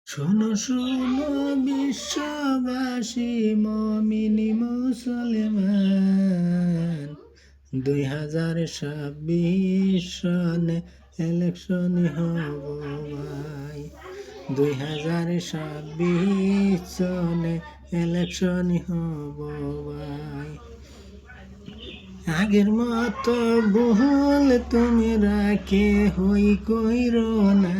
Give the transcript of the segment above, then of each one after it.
শোনো শোনো বিশ্ববাসী মমিন মুসলমান 2026 সনে ইলেকশন হব ভাই 2026 সনে ইলেকশন হব ভাই আগের মতো ভুল তোমরা কেহই কইরো না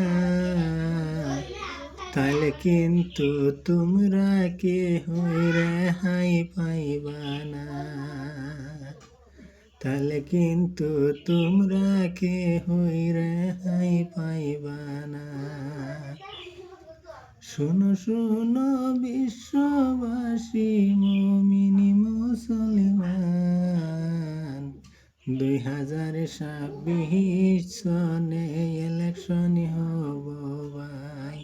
তাহলে কিন্তু তোমরা কেহই রেহাই পাইবা না তাহলে কিন্তু তোমরা কেহই রেহাই পাইবা না শোনো শোনো বিশ্ববাসী মুমিন মুসলমান 2026 সনে ইলেকশন হব ভাই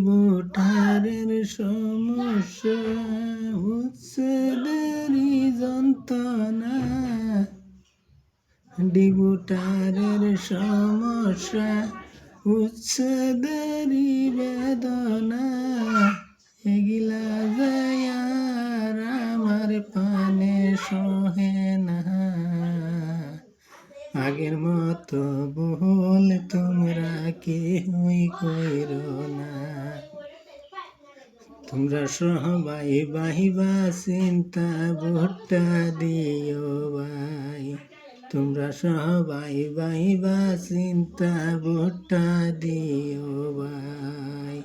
ভোটারের সমস্যা উচ্ছেদেরই যন্ত্রণা ভোটারের সমস্যা উচ্ছেদেরই বেদনা এগুলা যায় আর আমার পানে সহে না আগের মতো ভুল তোমরা কেহই কইরো না তোমরা সবাই বাহিবা চিন্তা ভোটটা দিও ভাই তোমরা সবাই বাহিবা চিন্তা ভোটটা দিও ভাই।